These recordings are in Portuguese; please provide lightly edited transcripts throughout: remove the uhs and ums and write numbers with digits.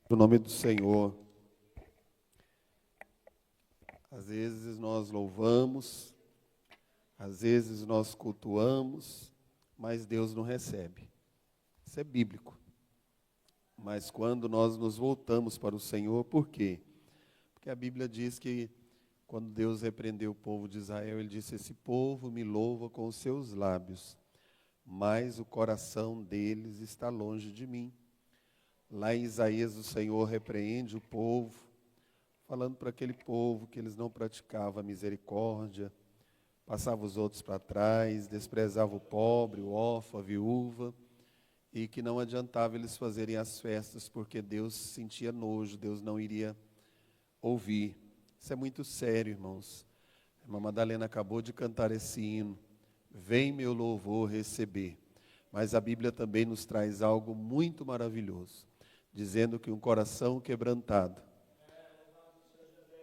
No nome do Senhor. Às vezes nós louvamos, às vezes nós cultuamos, mas Deus não recebe. Isso é bíblico. Mas quando nós nos voltamos para o Senhor, por quê? Porque a Bíblia diz que quando Deus repreendeu o povo de Israel, Ele disse: esse povo me louva com os seus lábios, mas o coração deles está longe de mim. Lá em Isaías, o Senhor repreende o povo, falando para aquele povo que eles não praticavam a misericórdia, passavam os outros para trás, desprezavam o pobre, o órfão, a viúva, e que não adiantava eles fazerem as festas, porque Deus sentia nojo, Deus não iria ouvir. Isso é muito sério, irmãos. A irmã Madalena acabou de cantar esse hino, vem meu louvor receber. Mas a Bíblia também nos traz algo muito maravilhoso, dizendo que um coração quebrantado,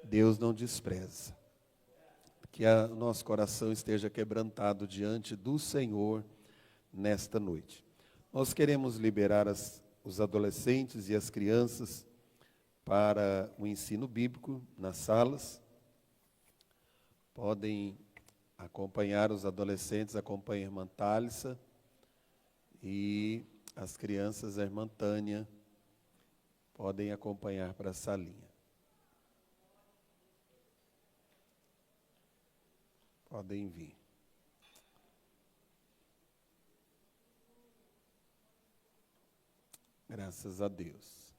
Deus não despreza. Que o nosso coração esteja quebrantado diante do Senhor nesta noite. Nós queremos liberar os adolescentes e as crianças para o ensino bíblico nas salas. Podem acompanhar os adolescentes, acompanha a irmã Thálissa e as crianças, a irmã Tânia, podem acompanhar para a salinha. Podem vir. Graças a Deus.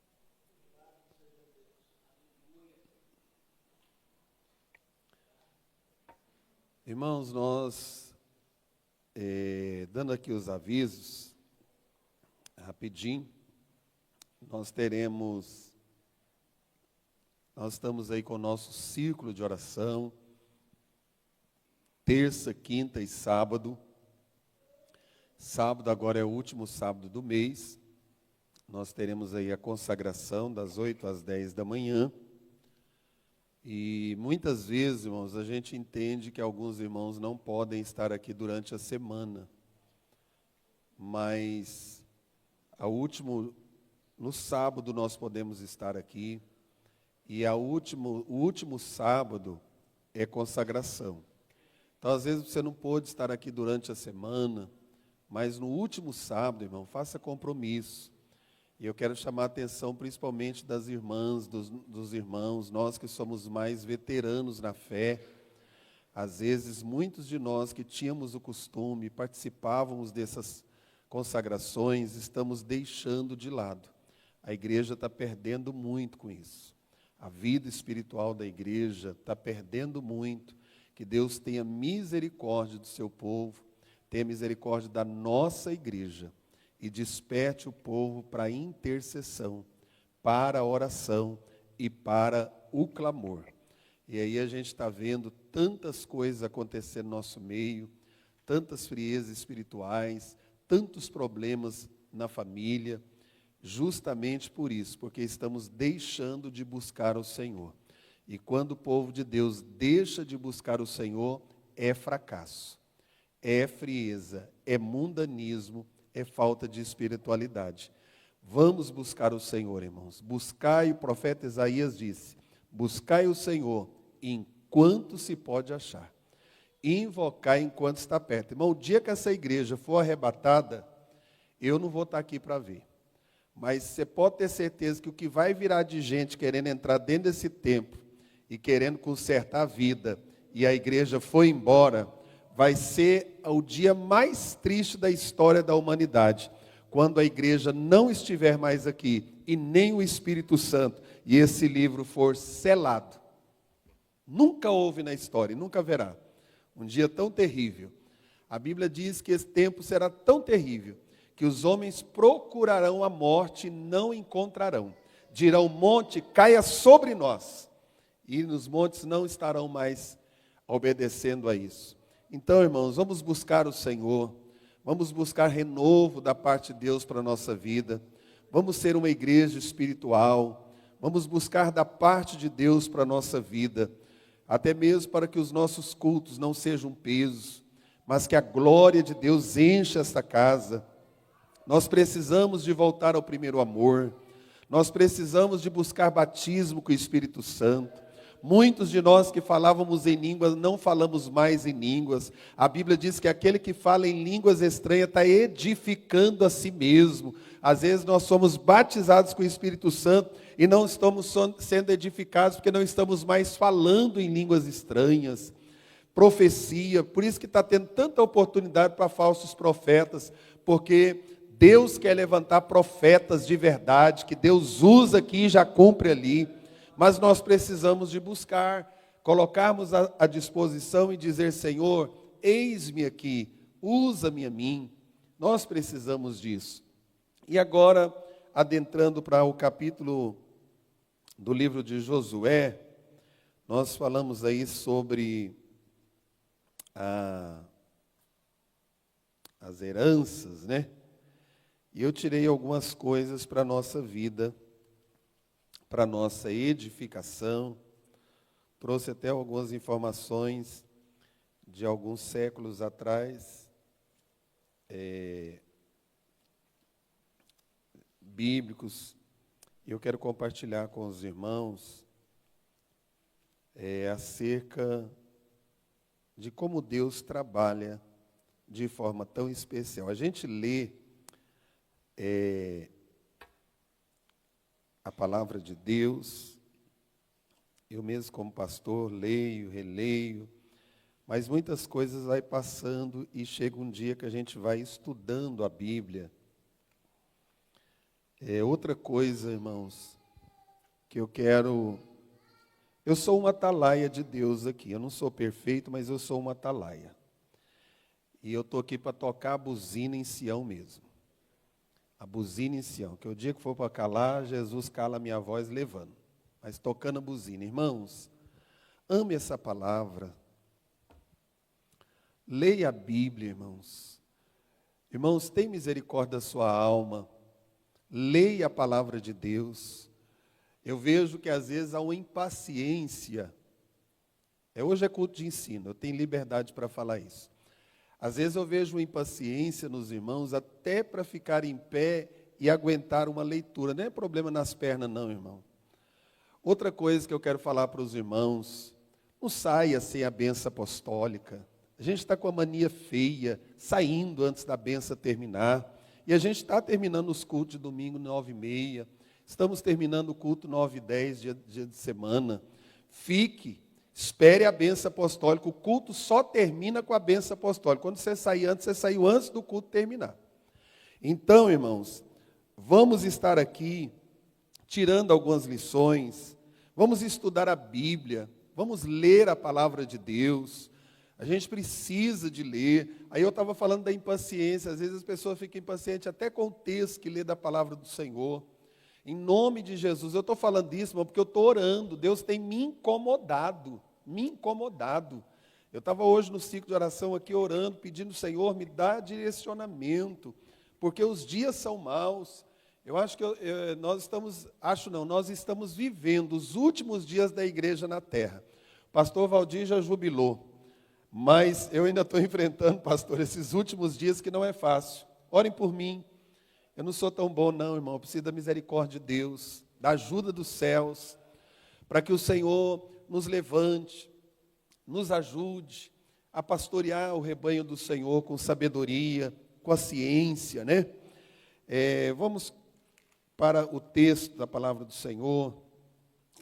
Irmãos, nós, dando aqui os avisos, rapidinho, nós estamos aí com o nosso círculo de oração, terça, quinta e sábado. Sábado agora é o último sábado do mês. Nós teremos aí a consagração das 8 às 10 da manhã. E muitas vezes, irmãos, a gente entende que alguns irmãos não podem estar aqui durante a semana. Mas no sábado nós podemos estar aqui. E o último sábado é consagração. Então, às vezes, você não pôde estar aqui durante a semana, mas no último sábado, irmão, faça compromisso. E eu quero chamar a atenção principalmente das irmãs, dos irmãos, nós que somos mais veteranos na fé. Às vezes, muitos de nós que tínhamos o costume, participávamos dessas consagrações, estamos deixando de lado. A igreja está perdendo muito com isso. A vida espiritual da igreja está perdendo muito. Que Deus tenha misericórdia do seu povo, tenha misericórdia da nossa igreja e desperte o povo para a intercessão, para a oração e para o clamor. E aí a gente está vendo tantas coisas acontecer no nosso meio, tantas friezas espirituais, tantos problemas na família, justamente por isso, porque estamos deixando de buscar o Senhor. E quando o povo de Deus deixa de buscar o Senhor, é fracasso, é frieza, é mundanismo, é falta de espiritualidade. Vamos buscar o Senhor, irmãos. Buscai, o profeta Isaías disse, buscai o Senhor enquanto se pode achar. Invocai enquanto está perto. Irmão, o dia que essa igreja for arrebatada, eu não vou estar aqui para ver. Mas você pode ter certeza que o que vai virar de gente querendo entrar dentro desse templo, e querendo consertar a vida, e a igreja foi embora, vai ser o dia mais triste da história da humanidade, quando a igreja não estiver mais aqui, e nem o Espírito Santo, e esse livro for selado. Nunca houve na história, nunca haverá um dia tão terrível. A Bíblia diz que esse tempo será tão terrível, que os homens procurarão a morte e não encontrarão. Dirão: monte, caia sobre nós. E nos montes não estarão mais obedecendo a isso. Então, irmãos, vamos buscar o Senhor, vamos buscar renovo da parte de Deus para a nossa vida, vamos ser uma igreja espiritual, vamos buscar da parte de Deus para a nossa vida, até mesmo para que os nossos cultos não sejam um peso, mas que a glória de Deus encha esta casa. Nós precisamos de voltar ao primeiro amor. Nós precisamos de buscar batismo com o Espírito Santo. Muitos de nós que falávamos em línguas, não falamos mais em línguas. A Bíblia diz que aquele que fala em línguas estranhas está edificando a si mesmo. Às vezes nós somos batizados com o Espírito Santo e não estamos sendo edificados porque não estamos mais falando em línguas estranhas. Profecia, por isso que está tendo tanta oportunidade para falsos profetas, porque Deus quer levantar profetas de verdade, que Deus usa aqui e já cumpre ali. Mas nós precisamos de buscar, colocarmos à disposição e dizer, Senhor, eis-me aqui, usa-me a mim. Nós precisamos disso. E agora, adentrando para o capítulo do livro de Josué, nós falamos aí sobre as heranças, né? E eu tirei algumas coisas para a nossa vida, para a nossa edificação. Trouxe até algumas informações de alguns séculos atrás, bíblicos. E eu quero compartilhar com os irmãos acerca de como Deus trabalha de forma tão especial. A gente lê a palavra de Deus, eu mesmo como pastor leio, releio, mas muitas coisas vai passando e chega um dia que a gente vai estudando a Bíblia. Outra coisa, irmãos, que eu sou uma atalaia de Deus aqui, eu não sou perfeito, mas eu sou uma atalaia. E eu estou aqui para tocar a buzina em Sião mesmo. A buzina em Sião, que o dia que for para calar, Jesus cala a minha voz levando, mas tocando a buzina. Irmãos, ame essa palavra, leia a Bíblia, irmãos. Irmãos, tenha misericórdia da sua alma, leia a palavra de Deus. Eu vejo que às vezes há uma impaciência. Hoje é culto de ensino, eu tenho liberdade para falar isso. Às vezes eu vejo uma impaciência nos irmãos, até para ficar em pé e aguentar uma leitura. Não é problema nas pernas não, irmão. Outra coisa que eu quero falar para os irmãos, não saia sem a bênção apostólica. A gente está com a mania feia, saindo antes da bênção terminar. E a gente está terminando os cultos de domingo 9h30. Estamos terminando o culto 9h10, dia de semana. Fique. Espere a bênção apostólica. O culto só termina com a bênção apostólica. Quando você sair antes, você saiu antes do culto terminar. Então, irmãos, vamos estar aqui tirando algumas lições. Vamos estudar a Bíblia. Vamos ler a palavra de Deus. A gente precisa de ler. Aí eu estava falando da impaciência. Às vezes as pessoas ficam impacientes até com o texto que lê da palavra do Senhor. Em nome de Jesus, eu estou falando disso, irmão, porque eu estou orando. Deus tem me incomodado. Eu estava hoje no ciclo de oração aqui orando, pedindo, Senhor, me dá direcionamento, porque os dias são maus. Eu acho que nós estamos vivendo os últimos dias da igreja na terra. O pastor Valdir já jubilou, mas eu ainda estou enfrentando, pastor, esses últimos dias que não é fácil. Orem por mim. Eu não sou tão bom não, irmão. Eu preciso da misericórdia de Deus, da ajuda dos céus, para que o Senhor nos levante, nos ajude a pastorear o rebanho do Senhor com sabedoria, com a ciência, né? Vamos para o texto da palavra do Senhor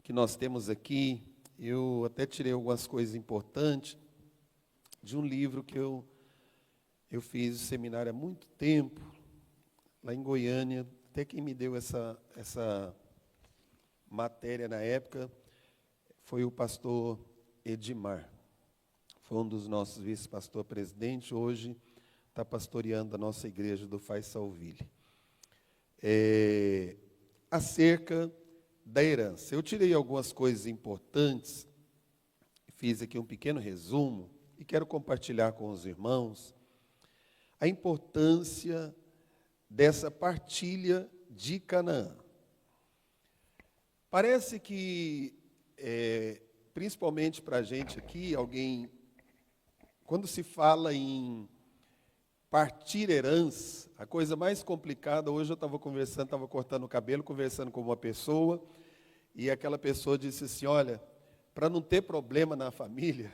que nós temos aqui. Eu até tirei algumas coisas importantes de um livro que eu fiz seminário há muito tempo, lá em Goiânia. Até quem me deu essa matéria na época foi o pastor Edmar. Foi um dos nossos vice-pastor-presidente, hoje está pastoreando a nossa igreja do Faisalville. Acerca da herança. Eu tirei algumas coisas importantes, fiz aqui um pequeno resumo, e quero compartilhar com os irmãos a importância dessa partilha de Canaã. Parece que, principalmente para a gente aqui, quando se fala em partir herança, a coisa mais complicada, hoje eu estava cortando o cabelo, conversando com uma pessoa, e aquela pessoa disse assim, olha, para não ter problema na família,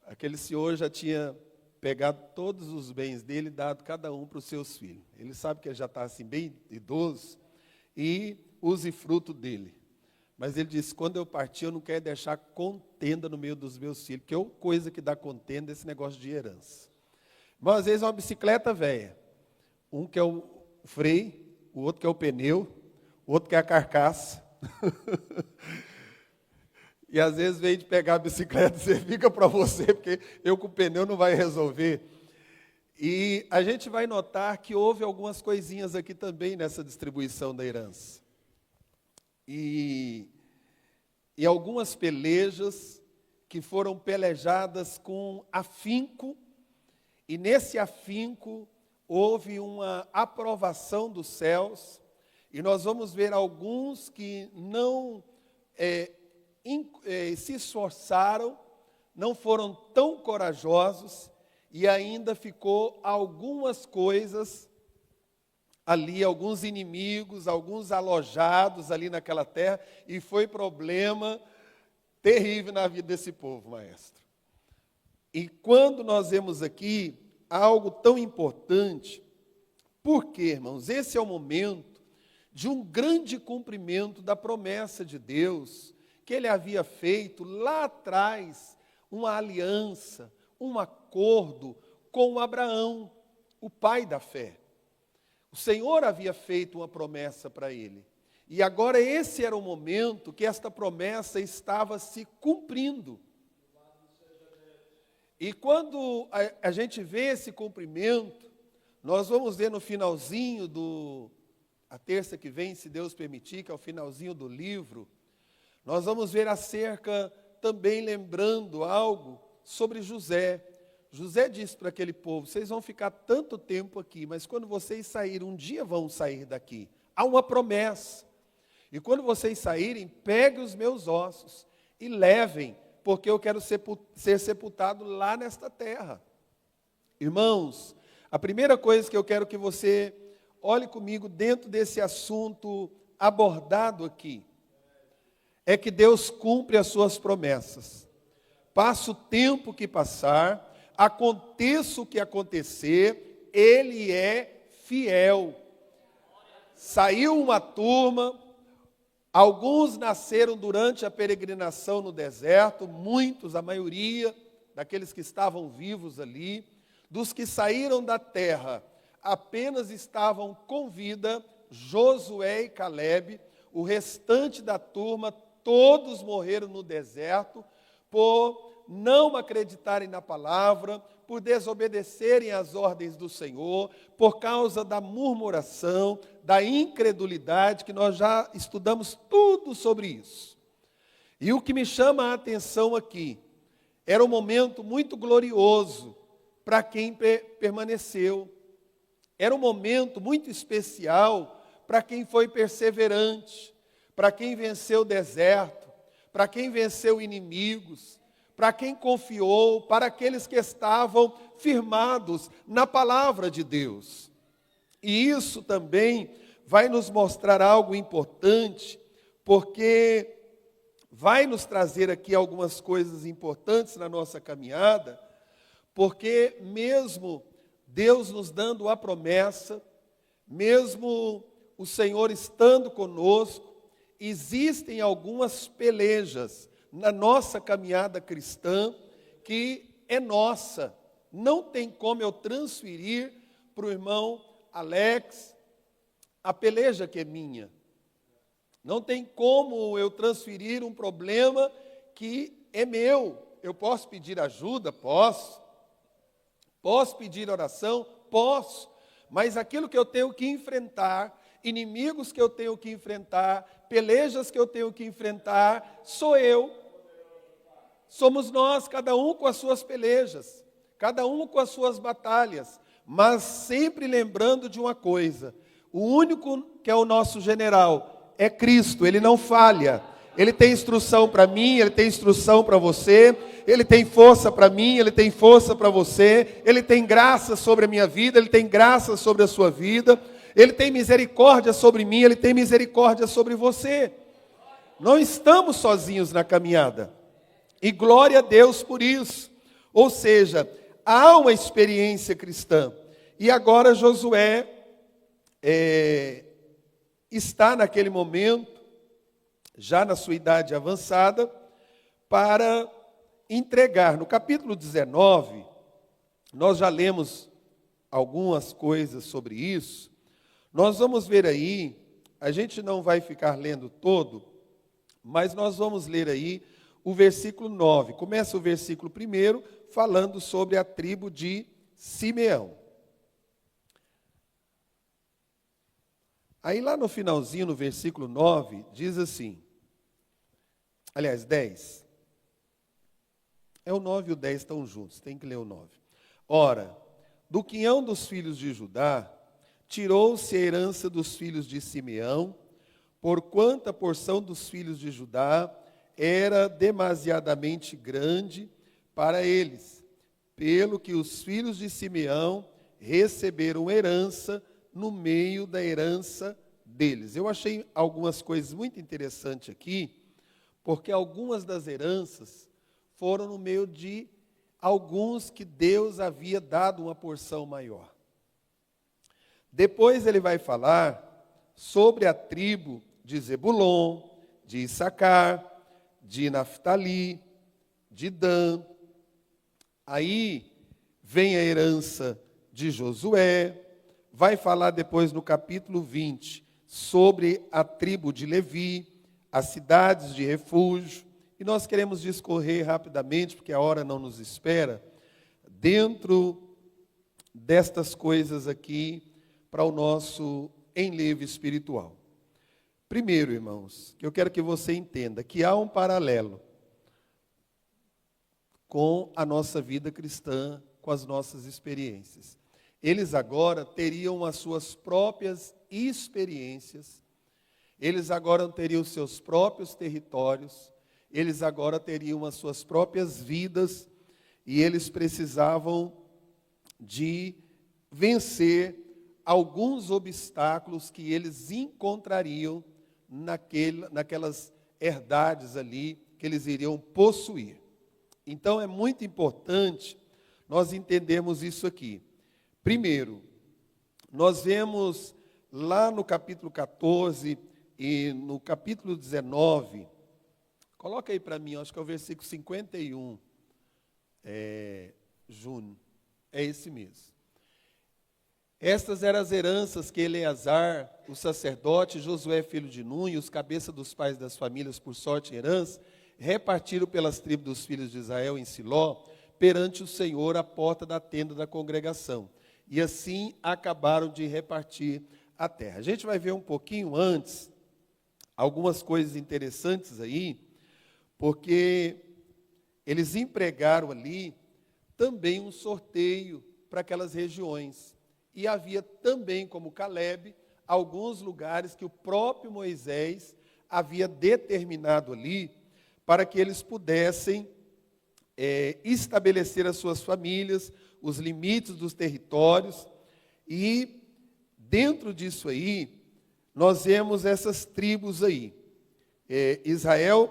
aquele senhor já tinha pegado todos os bens dele e dado cada um para os seus filhos. Ele sabe que ele já está assim bem idoso e use fruto dele. Mas ele disse, quando eu partir, eu não quero deixar contenda no meio dos meus filhos, porque a coisa que dá contenda é esse negócio de herança. Mas às vezes é uma bicicleta velha. Um que é o freio, o outro que é o pneu, o outro que é a carcaça. E às vezes vem de pegar a bicicleta, você fica para você, porque eu com o pneu não vai resolver. E a gente vai notar que houve algumas coisinhas aqui também nessa distribuição da herança. E algumas pelejas que foram pelejadas com afinco, e nesse afinco houve uma aprovação dos céus, e nós vamos ver alguns que não se esforçaram, não foram tão corajosos, e ainda ficou algumas coisas ali, alguns inimigos, alguns alojados ali naquela terra, e foi problema terrível na vida desse povo, maestro. E quando nós vemos aqui algo tão importante, porque, irmãos, esse é o momento de um grande cumprimento da promessa de Deus, que ele havia feito lá atrás, uma aliança, um acordo com Abraão, o pai da fé. O Senhor havia feito uma promessa para ele. E agora esse era o momento que esta promessa estava se cumprindo. E quando a gente vê esse cumprimento, nós vamos ver no finalzinho a terça que vem, se Deus permitir, que é o finalzinho do livro, nós vamos ver acerca, também lembrando algo sobre José. José disse para aquele povo, vocês vão ficar tanto tempo aqui, mas quando vocês saírem, um dia vão sair daqui. Há uma promessa. E quando vocês saírem, peguem os meus ossos e levem, porque eu quero ser sepultado lá nesta terra. Irmãos, a primeira coisa que eu quero que você olhe comigo dentro desse assunto abordado aqui, é que Deus cumpre as suas promessas. Passa o tempo que passar, aconteça o que acontecer, Ele é fiel. Saiu uma turma, alguns nasceram durante a peregrinação no deserto, muitos, a maioria daqueles que estavam vivos ali, dos que saíram da terra, apenas estavam com vida Josué e Calebe, o restante da turma, todos morreram no deserto, por não acreditarem na palavra, por desobedecerem às ordens do Senhor, por causa da murmuração, da incredulidade, que nós já estudamos tudo sobre isso. E o que me chama a atenção aqui, era um momento muito glorioso para quem permaneceu. Era um momento muito especial para quem foi perseverante, para quem venceu o deserto, para quem venceu inimigos, para quem confiou, para aqueles que estavam firmados na palavra de Deus. E isso também vai nos mostrar algo importante, porque vai nos trazer aqui algumas coisas importantes na nossa caminhada, porque mesmo Deus nos dando a promessa, mesmo o Senhor estando conosco, existem algumas pelejas na nossa caminhada cristã que é nossa. Não tem como eu transferir para o irmão Alex a peleja que é minha. Não tem como eu transferir um problema que é meu. Eu posso pedir ajuda? Posso. Posso pedir oração? Posso. Mas aquilo que eu tenho que enfrentar, inimigos que eu tenho que enfrentar, pelejas que eu tenho que enfrentar, sou eu. Somos nós, cada um com as suas pelejas, cada um com as suas batalhas, mas sempre lembrando de uma coisa: o único que é o nosso general é Cristo, Ele não falha, Ele tem instrução para mim, Ele tem instrução para você, Ele tem força para mim, Ele tem força para você, Ele tem graça sobre a minha vida, Ele tem graça sobre a sua vida, Ele tem misericórdia sobre mim, Ele tem misericórdia sobre você. Não estamos sozinhos na caminhada. E glória a Deus por isso. Ou seja, há uma experiência cristã. E agora Josué está naquele momento, já na sua idade avançada, para entregar. No capítulo 19, nós já lemos algumas coisas sobre isso. Nós vamos ver aí, a gente não vai ficar lendo todo, mas nós vamos ler aí o versículo 9. Começa o versículo 1 falando sobre a tribo de Simeão. Aí lá no finalzinho, no versículo 9, diz assim, aliás, 10. É o 9 e o 10 estão juntos, tem que ler o 9. Ora, do quinhão dos filhos de Judá, tirou-se a herança dos filhos de Simeão, porquanto a porção dos filhos de Judá era demasiadamente grande para eles, pelo que os filhos de Simeão receberam herança no meio da herança deles. Eu achei algumas coisas muito interessantes aqui, porque algumas das heranças foram no meio de alguns que Deus havia dado uma porção maior. Depois ele vai falar sobre a tribo de Zebulon, de Issacar, de Naftali, de Dan. Aí vem a herança de Josué. Vai falar depois no capítulo 20 sobre a tribo de Levi, as cidades de refúgio. E nós queremos discorrer rapidamente, porque a hora não nos espera, dentro destas coisas aqui, para o nosso enlevo espiritual. Primeiro, irmãos, que eu quero que você entenda que há um paralelo com a nossa vida cristã, com as nossas experiências. Eles agora teriam as suas próprias experiências, eles agora teriam os seus próprios territórios, eles agora teriam as suas próprias vidas, e eles precisavam de vencer alguns obstáculos que eles encontrariam naquelas herdades ali que eles iriam possuir. Então é muito importante nós entendermos isso aqui. Primeiro, nós vemos lá no capítulo 14 e no capítulo 19, coloca aí para mim, acho que é o versículo 51, Júnior, é esse mesmo. Estas eram as heranças que Eleazar, o sacerdote, Josué, filho de Nun, e os cabeças dos pais das famílias, por sorte e herança, repartiram pelas tribos dos filhos de Israel em Siló, perante o Senhor, à porta da tenda da congregação. E assim acabaram de repartir a terra. A gente vai ver um pouquinho antes, algumas coisas interessantes aí, porque eles empregaram ali também um sorteio para aquelas regiões. E havia também, como Caleb, alguns lugares que o próprio Moisés havia determinado ali para que eles pudessem estabelecer as suas famílias, os limites dos territórios. E dentro disso aí, nós vemos essas tribos aí. Israel,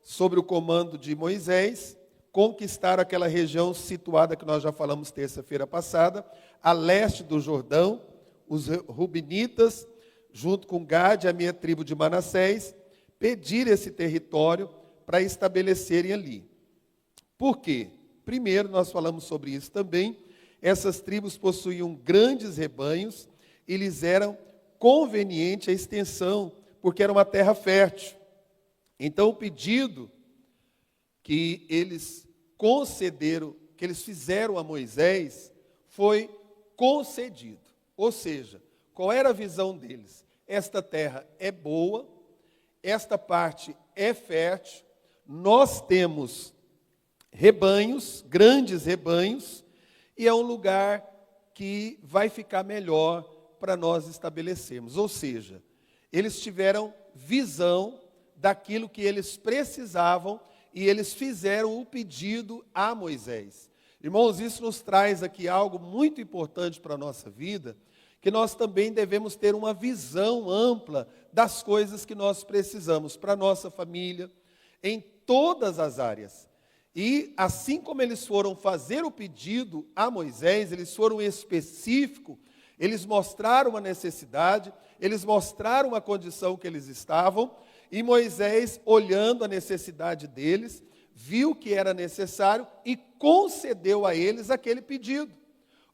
sob o comando de Moisés, conquistaram aquela região situada, que nós já falamos terça-feira passada, a leste do Jordão, os Rubenitas, junto com Gade, a minha tribo de Manassés, pediram esse território para estabelecerem ali. Por quê? Primeiro, nós falamos sobre isso também, essas tribos possuíam grandes rebanhos e lhes era conveniente a extensão, porque era uma terra fértil. Então, o pedido que eles concederam, que eles fizeram a Moisés, foi concedido. Ou seja, qual era a visão deles? Esta terra é boa, esta parte é fértil, nós temos rebanhos, grandes rebanhos, e é um lugar que vai ficar melhor para nós estabelecermos. Ou seja, eles tiveram visão daquilo que eles precisavam e eles fizeram o pedido a Moisés. Irmãos, isso nos traz aqui algo muito importante para a nossa vida, que nós também devemos ter uma visão ampla das coisas que nós precisamos para a nossa família, em todas as áreas. E assim como eles foram fazer o pedido a Moisés, eles foram específicos, eles mostraram uma necessidade, eles mostraram a condição que eles estavam, e Moisés, olhando a necessidade deles, viu que era necessário e concedeu a eles aquele pedido.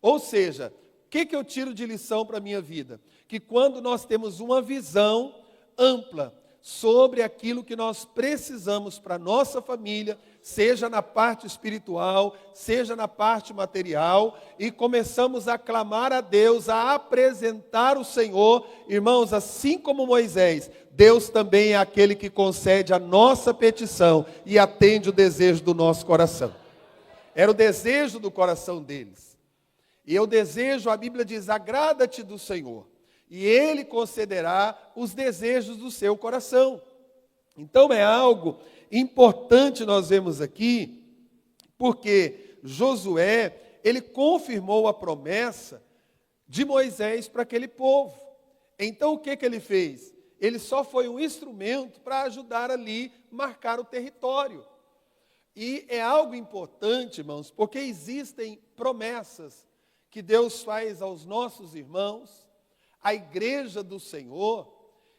Ou seja, o que eu tiro de lição para a minha vida? Que quando nós temos uma visão ampla sobre aquilo que nós precisamos para a nossa família, seja na parte espiritual, seja na parte material, e começamos a clamar a Deus, a apresentar o Senhor, irmãos, assim como Moisés, Deus também é aquele que concede a nossa petição e atende o desejo do nosso coração. Era o desejo do coração deles. E eu desejo, a Bíblia diz, agrada-te do Senhor, e Ele concederá os desejos do seu coração. Então é algo importante nós vemos aqui, porque Josué, ele confirmou a promessa de Moisés para aquele povo. Então o que ele fez? Ele só foi um instrumento para ajudar ali, marcar o território. E é algo importante, irmãos, porque existem promessas que Deus faz aos nossos irmãos, à igreja do Senhor,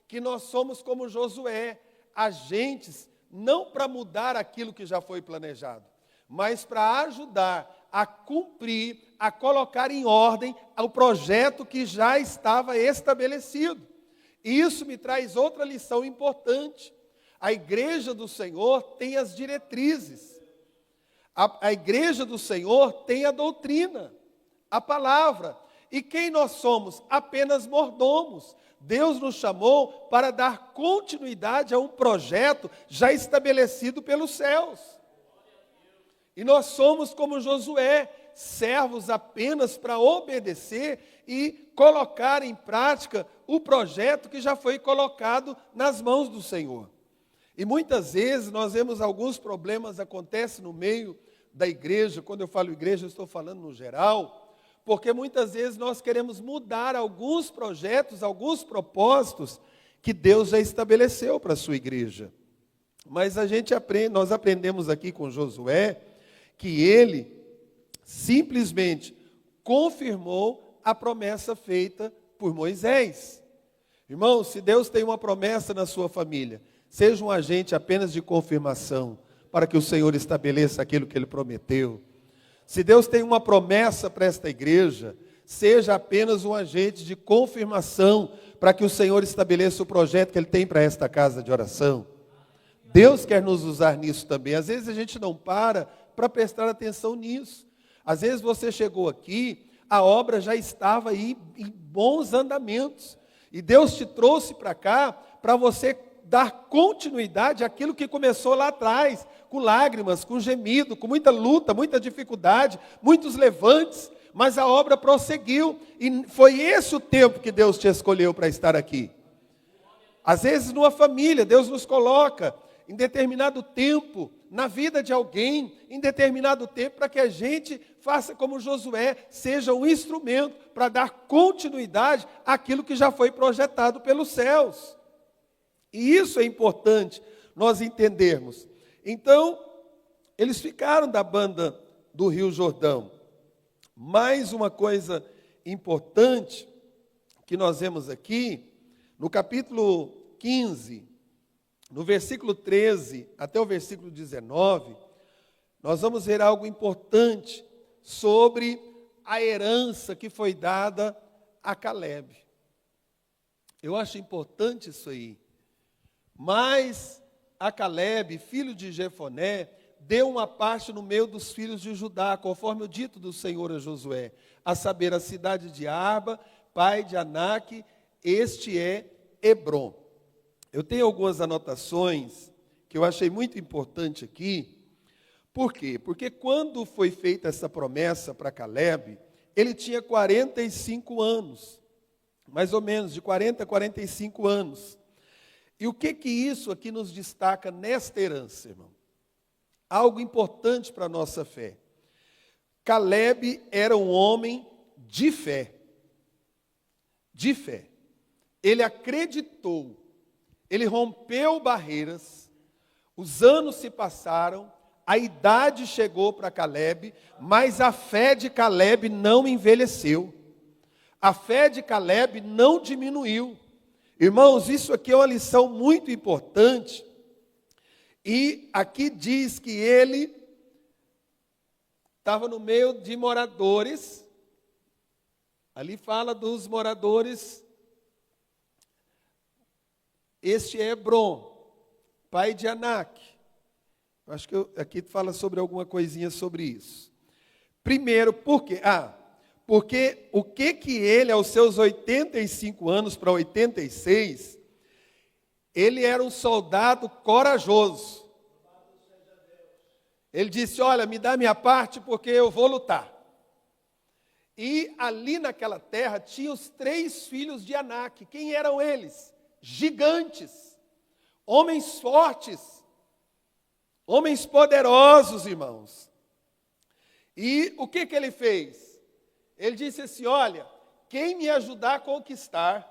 que nós somos como Josué, agentes, não para mudar aquilo que já foi planejado, mas para ajudar a cumprir, a colocar em ordem o projeto que já estava estabelecido. E isso me traz outra lição importante. A igreja do Senhor tem as diretrizes. A igreja do Senhor tem a doutrina, a palavra. E quem nós somos? Apenas mordomos. Deus nos chamou para dar continuidade a um projeto já estabelecido pelos céus. E nós somos como Josué, servos apenas para obedecer e colocar em prática o projeto que já foi colocado nas mãos do Senhor. E muitas vezes nós vemos alguns problemas acontecem no meio da igreja. Quando eu falo igreja, eu estou falando no geral, porque muitas vezes nós queremos mudar alguns projetos, alguns propósitos que Deus já estabeleceu para a sua igreja. Mas nós aprendemos aqui com Josué que ele simplesmente confirmou a promessa feita por Moisés. Irmãos, se Deus tem uma promessa na sua família, seja um agente apenas de confirmação, para que o Senhor estabeleça aquilo que Ele prometeu. Se Deus tem uma promessa para esta igreja, seja apenas um agente de confirmação, para que o Senhor estabeleça o projeto que Ele tem para esta casa de oração. Deus quer nos usar nisso também. Às vezes a gente não para prestar atenção nisso. Às vezes você chegou aqui, a obra já estava aí em bons andamentos. E Deus te trouxe para cá, para você dar continuidade àquilo que começou lá atrás, com lágrimas, com gemido, com muita luta, muita dificuldade, muitos levantes, mas a obra prosseguiu, e foi esse o tempo que Deus te escolheu para estar aqui. Às vezes numa família, Deus nos coloca em determinado tempo, na vida de alguém, em determinado tempo, para que a gente faça como Josué, seja um instrumento para dar continuidade àquilo que já foi projetado pelos céus. E isso é importante nós entendermos. Então, eles ficaram da banda do Rio Jordão. Mais uma coisa importante que nós vemos aqui, no capítulo 15, no versículo 13 até o versículo 19, nós vamos ver algo importante sobre a herança que foi dada a Calebe. Eu acho importante isso aí. Mas a Calebe, filho de Jefoné, deu uma parte no meio dos filhos de Judá, conforme o dito do Senhor a Josué, a saber, a cidade de Arba, pai de Anak, este é Hebrom. Eu tenho algumas anotações que eu achei muito importante aqui. Por quê? Porque quando foi feita essa promessa para Calebe, ele tinha 45 anos, mais ou menos, de 40 a 45 anos. E o que isso aqui nos destaca nesta herança, irmão? Algo importante para a nossa fé. Caleb era um homem de fé. De fé. Ele acreditou, ele rompeu barreiras, os anos se passaram, a idade chegou para Caleb, mas a fé de Caleb não envelheceu. A fé de Caleb não diminuiu. Irmãos, isso aqui é uma lição muito importante. E aqui diz que ele estava no meio de moradores. Ali fala dos moradores. Este é Hebron, pai de Anak. Acho que aqui fala sobre alguma coisinha sobre isso. Primeiro, por quê? Porque o que ele, aos seus 85 anos para 86, ele era um soldado corajoso. Ele disse, olha, me dá minha parte porque eu vou lutar. E ali naquela terra tinha os 3 filhos de Anak. Quem eram eles? Gigantes, homens fortes, homens poderosos, irmãos. E o que ele fez? Ele disse assim, olha, quem me ajudar a conquistar,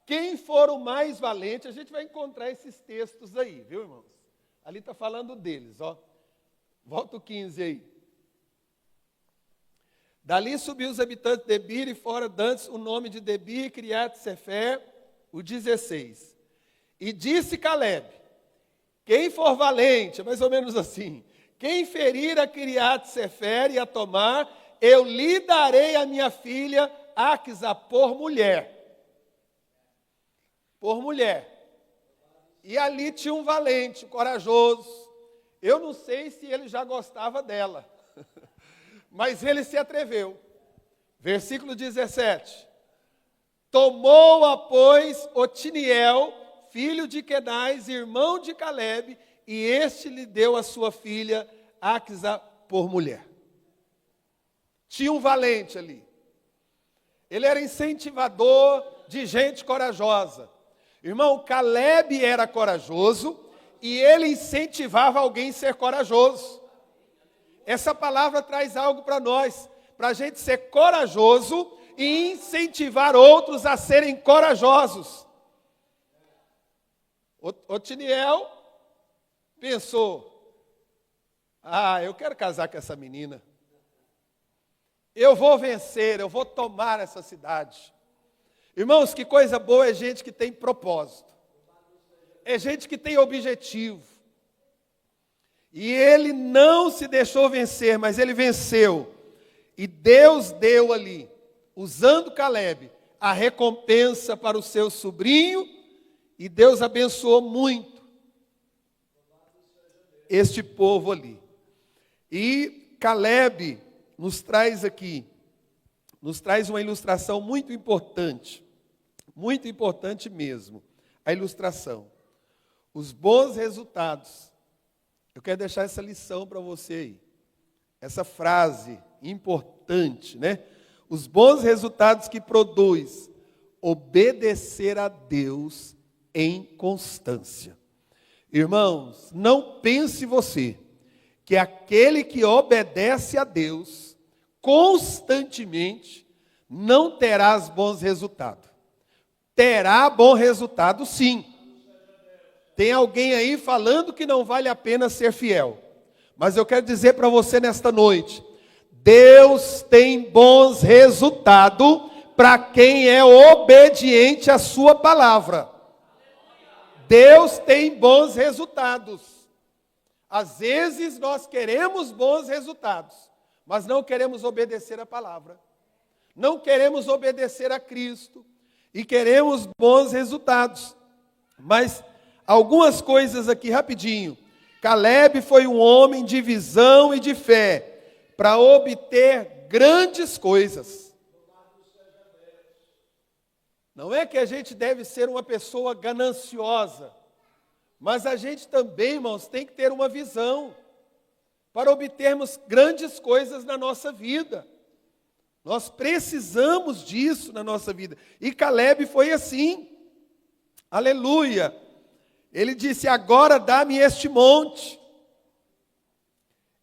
quem for o mais valente, a gente vai encontrar esses textos aí, viu, irmãos? Ali está falando deles, ó. Volta o 15 aí. Dali subiu os habitantes de Debir e fora dantes o nome de Debir, Criat Sefer, o 16. E disse Caleb, quem for valente, mais ou menos assim, quem ferir a Criat Sefer e a tomar, eu lhe darei a minha filha Aquisa por mulher. Por mulher. E ali tinha um valente, um corajoso. Eu não sei se ele já gostava dela, mas ele se atreveu. Versículo 17. Tomou-a, pois, Otiniel, filho de Quenaz, irmão de Caleb, e este lhe deu a sua filha Aquisa por mulher. Tinha um valente ali. Ele era incentivador de gente corajosa. Irmão, Caleb era corajoso e ele incentivava alguém a ser corajoso. Essa palavra traz algo para nós, para a gente ser corajoso e incentivar outros a serem corajosos. Otiniel pensou, eu quero casar com essa menina. Eu vou vencer, eu vou tomar essa cidade. Irmãos, que coisa boa é gente que tem propósito. É gente que tem objetivo. E ele não se deixou vencer, mas ele venceu. E Deus deu ali, usando Caleb, a recompensa para o seu sobrinho. E Deus abençoou muito este povo ali. E Caleb nos traz uma ilustração muito importante mesmo, a ilustração. Os bons resultados. Eu quero deixar essa lição para você aí, essa frase importante, né? Os bons resultados que produz obedecer a Deus em constância. Irmãos, não pense você que aquele que obedece a Deus constantemente não terá os bons resultados. Terá bom resultado, sim. Tem alguém aí falando que não vale a pena ser fiel. Mas eu quero dizer para você nesta noite, Deus tem bons resultados para quem é obediente à sua palavra. Deus tem bons resultados. Às vezes nós queremos bons resultados, mas não queremos obedecer a palavra. Não queremos obedecer a Cristo e queremos bons resultados. Mas algumas coisas aqui rapidinho. Caleb foi um homem de visão e de fé para obter grandes coisas. Não é que a gente deve ser uma pessoa gananciosa, mas a gente também, irmãos, tem que ter uma visão para obtermos grandes coisas na nossa vida. Nós precisamos disso na nossa vida. E Caleb foi assim. Aleluia. Ele disse: agora dá-me este monte.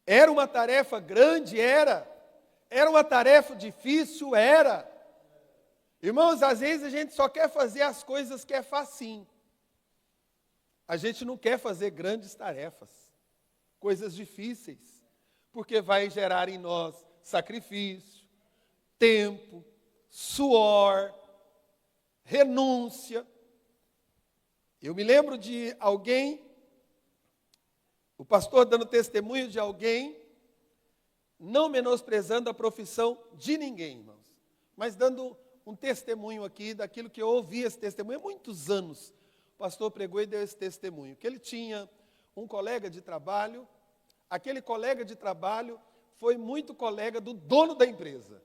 Era uma tarefa grande? Era. Era uma tarefa difícil? Era. Irmãos, às vezes a gente só quer fazer as coisas que é facinho. A gente não quer fazer grandes tarefas, coisas difíceis, porque vai gerar em nós sacrifício, tempo, suor, renúncia. Eu me lembro de alguém, o pastor dando testemunho de alguém, não menosprezando a profissão de ninguém, irmãos, mas dando um testemunho aqui daquilo que eu ouvi esse testemunho há muitos anos. O pastor pregou e deu esse testemunho, que ele tinha um colega de trabalho, aquele colega de trabalho foi muito colega do dono da empresa.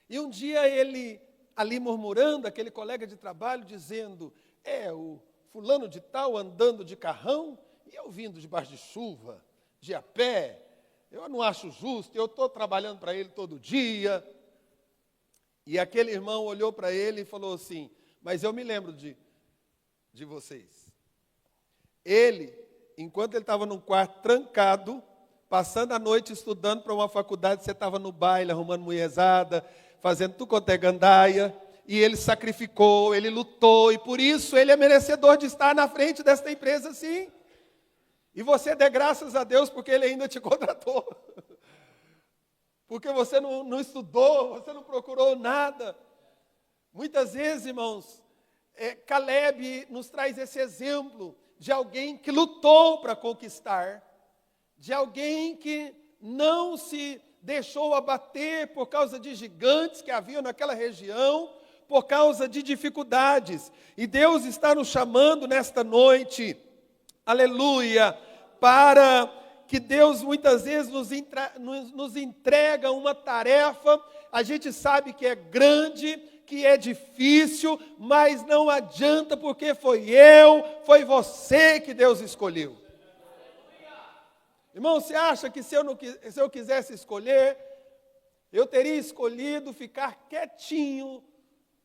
E um dia ele, ali murmurando, aquele colega de trabalho, dizendo: o fulano de tal andando de carrão, e eu vindo debaixo de chuva, de a pé, eu não acho justo, eu estou trabalhando para ele todo dia. E aquele irmão olhou para ele e falou assim: mas eu me lembro de vocês. Ele, enquanto ele estava num quarto trancado, passando a noite estudando para uma faculdade, você estava no baile, arrumando mulherzada, fazendo tudo quanto é gandaia, e ele sacrificou, ele lutou, e por isso ele é merecedor de estar na frente desta empresa, sim. E você dê graças a Deus porque ele ainda te contratou. Porque você não estudou, você não procurou nada. Muitas vezes, irmãos, Caleb nos traz esse exemplo de alguém que lutou para conquistar, de alguém que não se deixou abater por causa de gigantes que haviam naquela região, por causa de dificuldades. E Deus está nos chamando nesta noite, aleluia, para que Deus muitas vezes nos entrega uma tarefa, a gente sabe que é grande, que é difícil, mas não adianta, porque foi você que Deus escolheu. Irmão, você acha que se eu quisesse escolher, eu teria escolhido ficar quietinho,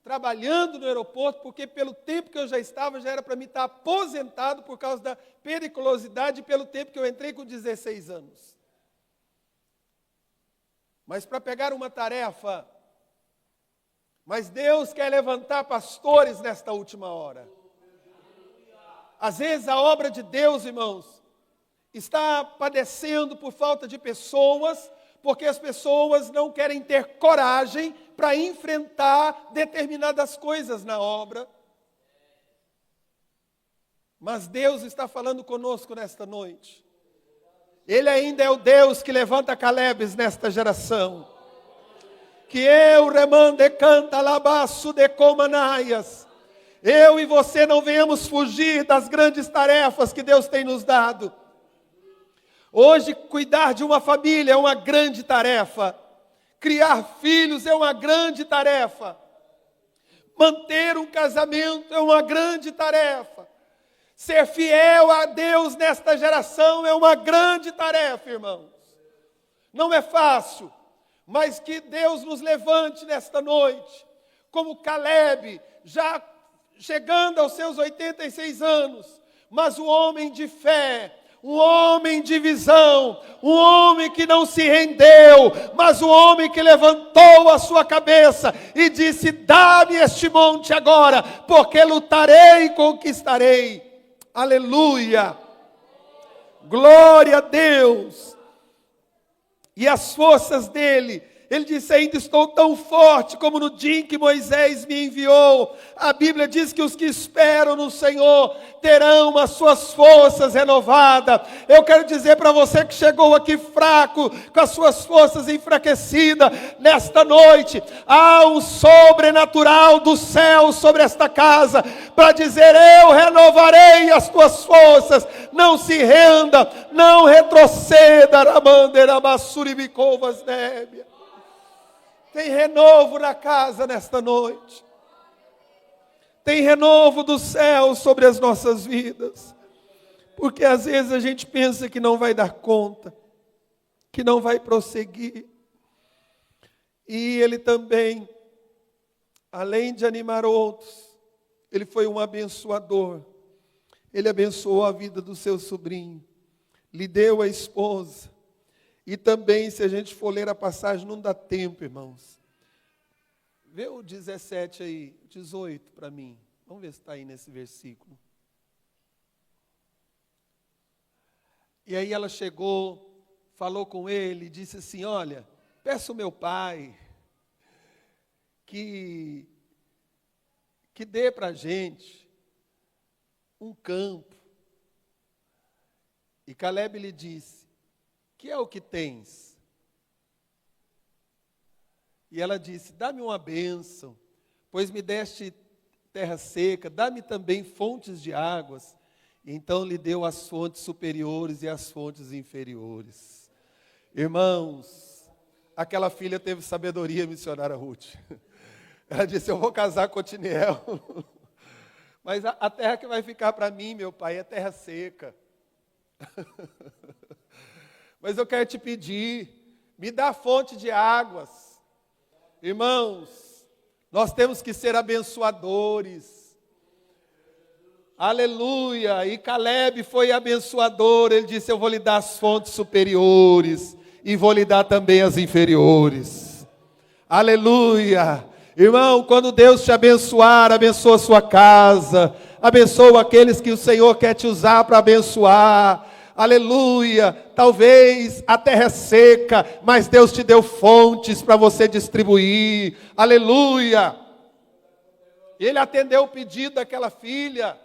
trabalhando no aeroporto, porque pelo tempo que eu já estava, já era para mim estar aposentado por causa da periculosidade, pelo tempo que eu entrei com 16 anos. Mas para pegar uma tarefa, mas Deus quer levantar pastores nesta última hora. Às vezes a obra de Deus, irmãos, está padecendo por falta de pessoas, porque as pessoas não querem ter coragem para enfrentar determinadas coisas na obra. Mas Deus está falando conosco nesta noite. Ele ainda é o Deus que levanta Calebes nesta geração. Que eu remande canta labaço de comanaias. Eu e você não venhamos fugir das grandes tarefas que Deus tem nos dado. Hoje, cuidar de uma família é uma grande tarefa. Criar filhos é uma grande tarefa. Manter um casamento é uma grande tarefa. Ser fiel a Deus nesta geração é uma grande tarefa, irmãos. Não é fácil, mas que Deus nos levante nesta noite, como Caleb, já chegando aos seus 86 anos, mas um homem de fé, um homem de visão, um homem que não se rendeu, mas um homem que levantou a sua cabeça e disse: dá-me este monte agora, porque lutarei e conquistarei. Aleluia! Glória a Deus! E as forças dele, ele disse: ainda estou tão forte como no dia em que Moisés me enviou. A Bíblia diz que os que esperam no Senhor terão as suas forças renovadas. Eu quero dizer para você que chegou aqui fraco, com as suas forças enfraquecidas, nesta noite, há um sobrenatural do céu sobre esta casa, para dizer: eu renovarei as tuas forças. Não se renda, não retroceda. Tem renovo na casa nesta noite. Tem renovo do céu sobre as nossas vidas. Porque às vezes a gente pensa que não vai dar conta, que não vai prosseguir. E ele também, além de animar outros, ele foi um abençoador. Ele abençoou a vida do seu sobrinho, lhe deu a esposa. E também, se a gente for ler a passagem, não dá tempo, irmãos. Vê o 17 aí, 18 para mim. Vamos ver se está aí nesse versículo. E aí ela chegou, falou com ele, disse assim, olha, peço ao meu pai que dê para a gente um campo. E Caleb lhe disse, que é o que tens? E ela disse, dá-me uma bênção, pois me deste terra seca, dá-me também fontes de águas. E então lhe deu as fontes superiores e as fontes inferiores. Irmãos, aquela filha teve sabedoria, missionária Ruth. Ela disse, eu vou casar com Otiniel, mas a terra que vai ficar para mim, meu pai, é terra seca. Mas eu quero te pedir, me dá fonte de águas. Irmãos, nós temos que ser abençoadores. Aleluia! E Caleb foi abençoador, ele disse, eu vou lhe dar as fontes superiores e vou lhe dar também as inferiores. Aleluia! Irmão, quando Deus te abençoar, abençoa a sua casa, abençoa aqueles que o Senhor quer te usar para abençoar. Aleluia, talvez a terra é seca, mas Deus te deu fontes para você distribuir. Aleluia. Ele atendeu o pedido daquela filha,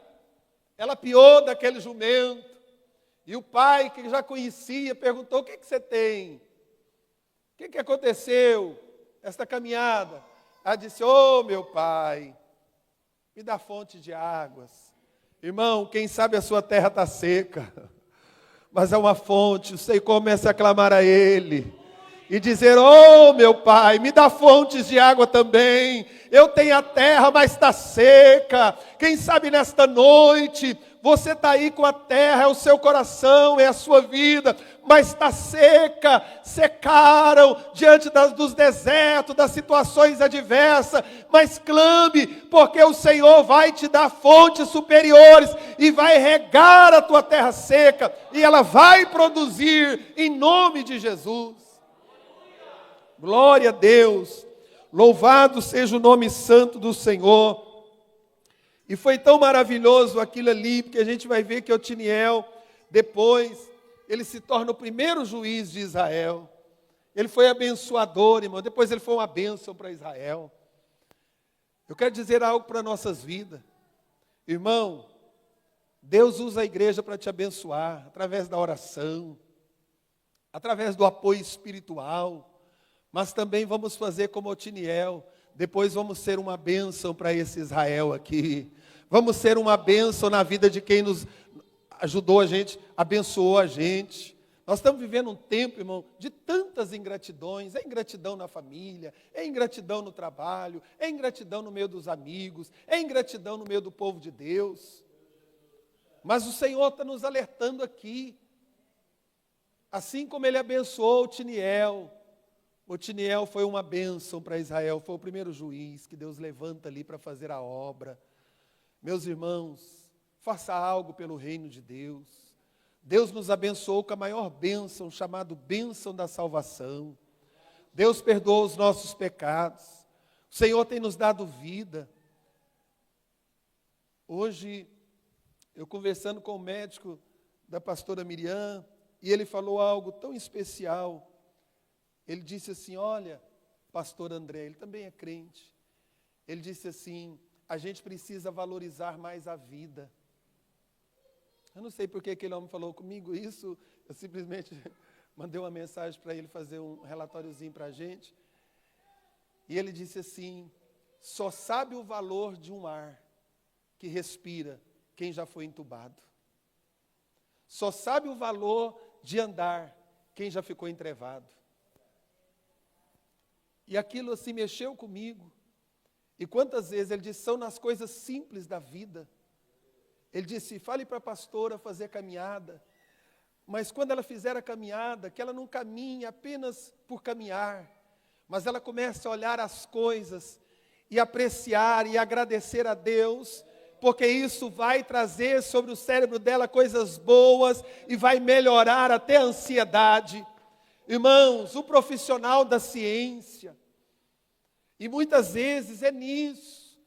ela piou daquele jumento. E o pai, que já conhecia, perguntou, o que você tem? O que aconteceu? Esta caminhada. Ela disse, meu pai, me dá fonte de águas. Irmão, quem sabe a sua terra está seca, mas é uma fonte, você começa a clamar a Ele, e dizer, meu pai, me dá fontes de água também, eu tenho a terra, mas está seca. Quem sabe nesta noite, você está aí com a terra, é o seu coração, é a sua vida, mas está seca, secaram diante dos desertos, das situações adversas, mas clame, porque o Senhor vai te dar fontes superiores, e vai regar a tua terra seca, e ela vai produzir, em nome de Jesus. Glória a Deus, louvado seja o nome santo do Senhor. E foi tão maravilhoso aquilo ali, porque a gente vai ver que Otiniel, depois, ele se torna o primeiro juiz de Israel. Ele foi abençoador, irmão, depois ele foi uma bênção para Israel. Eu quero dizer algo para nossas vidas. Irmão, Deus usa a igreja para te abençoar, através da oração, através do apoio espiritual, mas também vamos fazer como Otiniel. Depois vamos ser uma bênção para esse Israel aqui. Vamos ser uma bênção na vida de quem nos ajudou a gente, abençoou a gente. Nós estamos vivendo um tempo, irmão, de tantas ingratidões. É ingratidão na família, é ingratidão no trabalho, é ingratidão no meio dos amigos, é ingratidão no meio do povo de Deus. Mas o Senhor está nos alertando aqui. Assim como Ele abençoou Otiniel. Otiniel foi uma bênção para Israel, foi o primeiro juiz que Deus levanta ali para fazer a obra. Meus irmãos, faça algo pelo reino de Deus. Deus nos abençoou com a maior bênção, chamado bênção da salvação. Deus perdoou os nossos pecados. O Senhor tem nos dado vida. Hoje, eu conversando com o médico da pastora Miriam, e ele falou algo tão especial. Ele disse assim, olha, pastor André, ele também é crente. Ele disse assim, a gente precisa valorizar mais a vida. Eu não sei por que aquele homem falou comigo isso, eu simplesmente mandei uma mensagem para ele fazer um relatóriozinho para a gente. E ele disse assim, só sabe o valor de um ar que respira quem já foi entubado. Só sabe o valor de andar quem já ficou entrevado. E aquilo assim mexeu comigo. E quantas vezes ele disse, são nas coisas simples da vida. Ele disse, fale para a pastora fazer caminhada, mas quando ela fizer a caminhada, que ela não caminhe apenas por caminhar, mas ela comece a olhar as coisas e apreciar e agradecer a Deus porque isso vai trazer sobre o cérebro dela coisas boas e vai melhorar até a ansiedade. Irmãos, o profissional da ciência, e muitas vezes é nisso,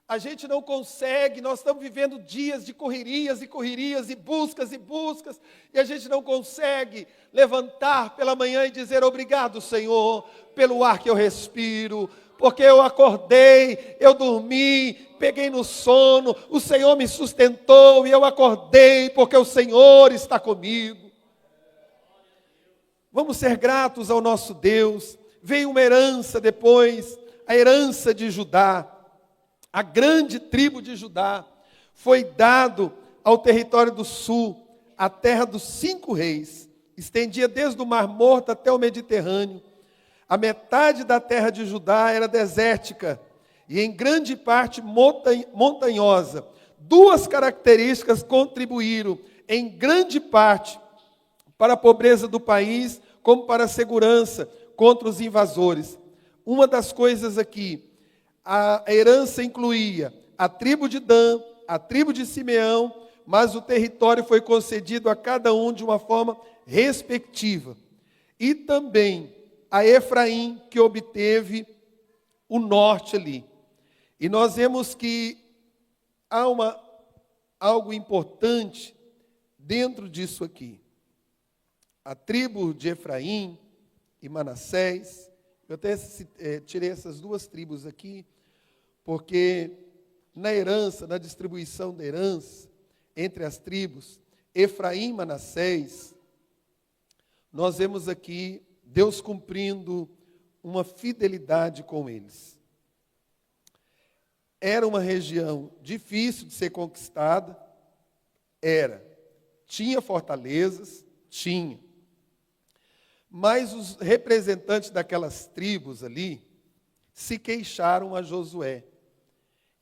a gente não consegue, nós estamos vivendo dias de correrias e correrias e buscas, e a gente não consegue levantar pela manhã e dizer obrigado, Senhor, pelo ar que eu respiro, porque eu acordei, eu dormi, peguei no sono, o Senhor me sustentou e eu acordei porque o Senhor está comigo. Vamos ser gratos ao nosso Deus. Veio uma herança depois, a herança de Judá. A grande tribo de Judá foi dado ao território do sul, a terra dos 5 reis, estendia desde o Mar Morto até o Mediterrâneo. A metade da terra de Judá era desértica e em grande parte montanhosa. 2 características contribuíram em grande parte para a pobreza do país, como para a segurança contra os invasores. Uma das coisas aqui, a herança incluía a tribo de Dan, a tribo de Simeão, mas o território foi concedido a cada um de uma forma respectiva. E também a Efraim, que obteve o norte ali. E nós vemos que há algo importante dentro disso aqui. A tribo de Efraim e Manassés, eu até tirei essas 2 tribos aqui, porque na herança, na distribuição da herança, entre as tribos, Efraim e Manassés, nós vemos aqui Deus cumprindo uma fidelidade com eles. Era uma região difícil de ser conquistada, tinha fortalezas, tinha. Mas os representantes daquelas tribos ali se queixaram a Josué,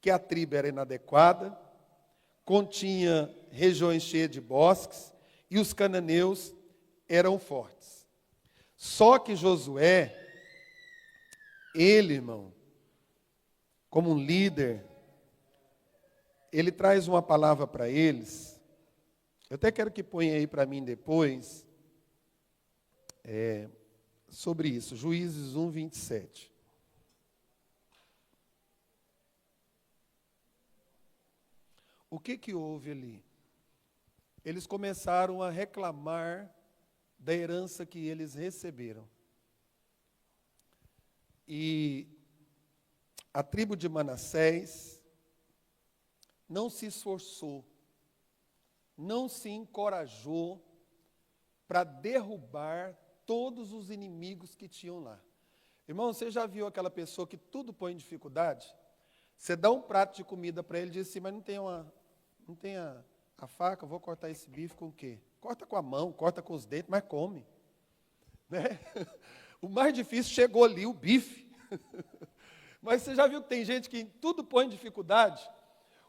que a tribo era inadequada, continha regiões cheias de bosques, e os cananeus eram fortes. Só que Josué, ele, irmão, como um líder, ele traz uma palavra para eles. Eu até quero que ponha aí para mim depois, sobre isso, Juízes 1, 27. O que houve ali? Eles começaram a reclamar da herança que eles receberam. E a tribo de Manassés não se esforçou, não se encorajou para derrubar todos os inimigos que tinham lá. Irmão, você já viu aquela pessoa que tudo põe em dificuldade? Você dá um prato de comida para ele e diz assim, mas não tem a faca, vou cortar esse bife com o quê? Corta com a mão, corta com os dentes, mas come. Né? O mais difícil chegou ali, o bife. Mas você já viu que tem gente que tudo põe em dificuldade?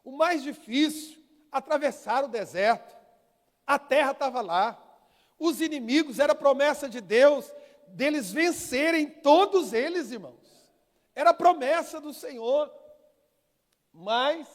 O mais difícil, atravessar o deserto. A terra estava lá. Os inimigos, era promessa de Deus, deles vencerem todos eles, irmãos. Era promessa do Senhor. Mas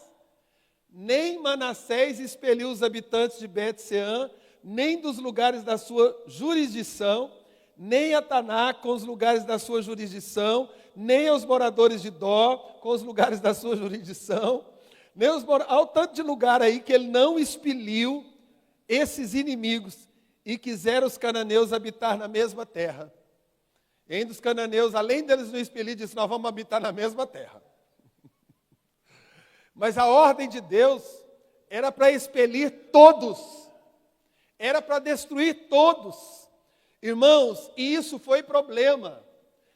nem Manassés expeliu os habitantes de Bet-Sean, nem dos lugares da sua jurisdição, nem a Taná com os lugares da sua jurisdição, nem aos moradores de Dó com os lugares da sua jurisdição, nem há um tanto de lugar aí que ele não expeliu esses inimigos e quiseram os cananeus habitar na mesma terra. E ainda os cananeus, além deles não expelir, disseram, nós vamos habitar na mesma terra. Mas a ordem de Deus era para expelir todos. Era para destruir todos. Irmãos, e isso foi problema.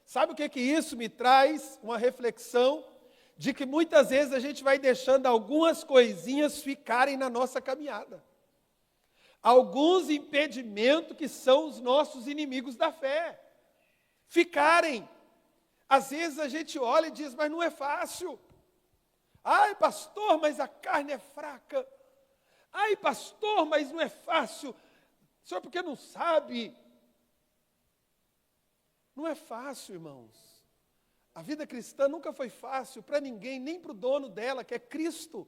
Sabe o que isso me traz? Uma reflexão de que muitas vezes a gente vai deixando algumas coisinhas ficarem na nossa caminhada. Alguns impedimentos que são os nossos inimigos da fé. Ficarem. Às vezes a gente olha e diz, mas não é fácil. Ai, pastor, mas a carne é fraca. Ai, pastor, mas não é fácil. Só porque não sabe. Não é fácil, irmãos. A vida cristã nunca foi fácil para ninguém, nem para o dono dela, que é Cristo.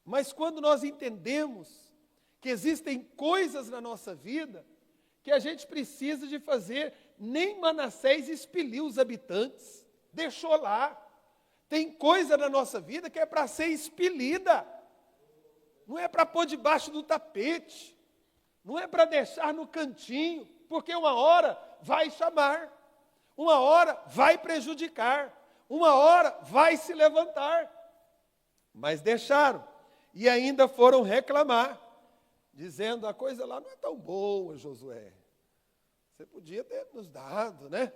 Mas quando nós entendemos que existem coisas na nossa vida que a gente precisa de fazer, nem Manassés expeliu os habitantes, deixou lá. Tem coisa na nossa vida que é para ser expelida, não é para pôr debaixo do tapete, não é para deixar no cantinho, porque uma hora vai chamar, uma hora vai prejudicar, uma hora vai se levantar. Mas deixaram e ainda foram reclamar, dizendo: a coisa lá não é tão boa, Josué. Você podia ter nos dado, né?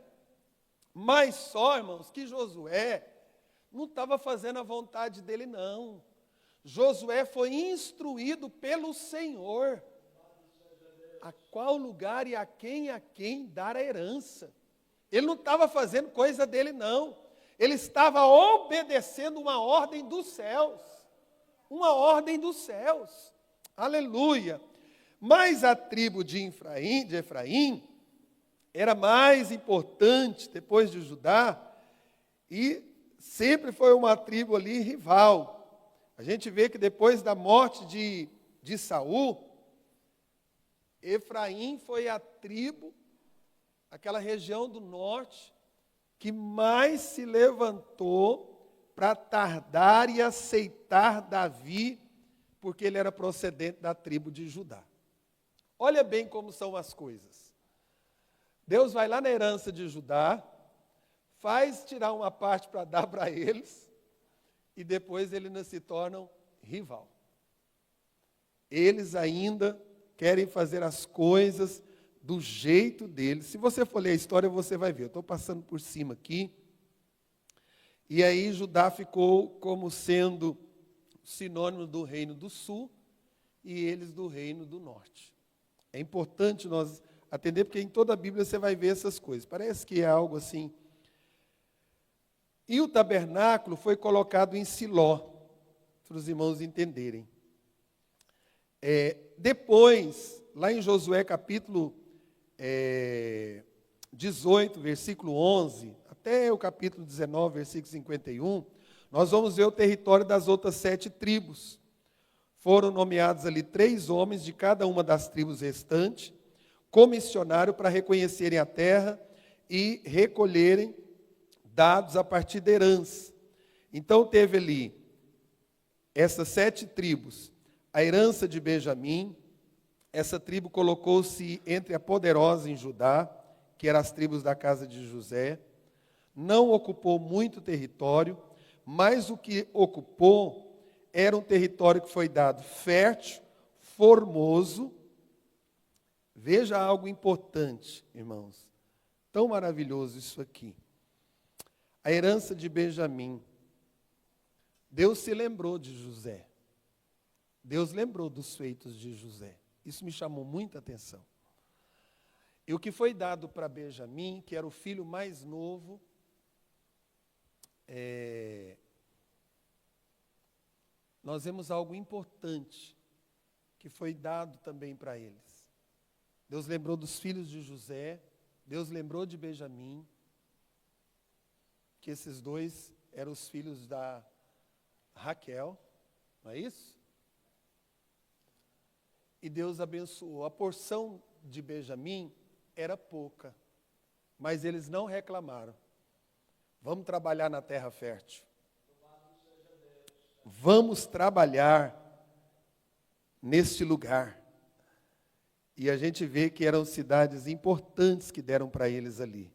Mas só, irmãos, que Josué não estava fazendo a vontade dele, não. Josué foi instruído pelo Senhor a qual lugar e a quem dar a herança. Ele não estava fazendo coisa dele, não. Ele estava obedecendo uma ordem dos céus. Uma ordem dos céus. Aleluia. Mas a tribo de Efraim era mais importante depois de Judá e sempre foi uma tribo ali rival. A gente vê que depois da morte de Saul, Efraim foi a tribo, aquela região do norte, que mais se levantou para tardar e aceitar Davi, porque ele era procedente da tribo de Judá. Olha bem como são as coisas. Deus vai lá na herança de Judá, faz tirar uma parte para dar para eles, e depois eles ainda se tornam rival. Eles ainda querem fazer as coisas do jeito deles. Se você for ler a história, você vai ver. Eu estou passando por cima aqui. E aí Judá ficou como sendo sinônimo do reino do sul e eles do reino do norte. É importante nós atender, porque em toda a Bíblia você vai ver essas coisas. Parece que é algo assim. E o tabernáculo foi colocado em Siló, para os irmãos entenderem. Depois, lá em Josué capítulo 18, versículo 11, até o capítulo 19, versículo 51, nós vamos ver o território das outras 7 tribos. Foram nomeados ali 3 homens de cada uma das tribos restantes, comissionaram para reconhecerem a terra e recolherem dados a partir da herança. Então teve ali essas 7 tribos, a herança de Benjamim. Essa tribo colocou-se entre a poderosa em Judá, que eram as tribos da casa de José. Não ocupou muito território, mas o que ocupou era um território que foi dado fértil, formoso. Veja algo importante, irmãos. Tão maravilhoso isso aqui. A herança de Benjamim. Deus se lembrou de José. Deus lembrou dos feitos de José. Isso me chamou muita atenção. E o que foi dado para Benjamim, que era o filho mais novo, nós vemos algo importante que foi dado também para eles. Deus lembrou dos filhos de José, Deus lembrou de Benjamim, que esses 2 eram os filhos da Raquel, não é isso? E Deus abençoou. A porção de Benjamim era pouca, mas eles não reclamaram. Vamos trabalhar na terra fértil. Vamos trabalhar neste lugar. E a gente vê que eram cidades importantes que deram para eles ali.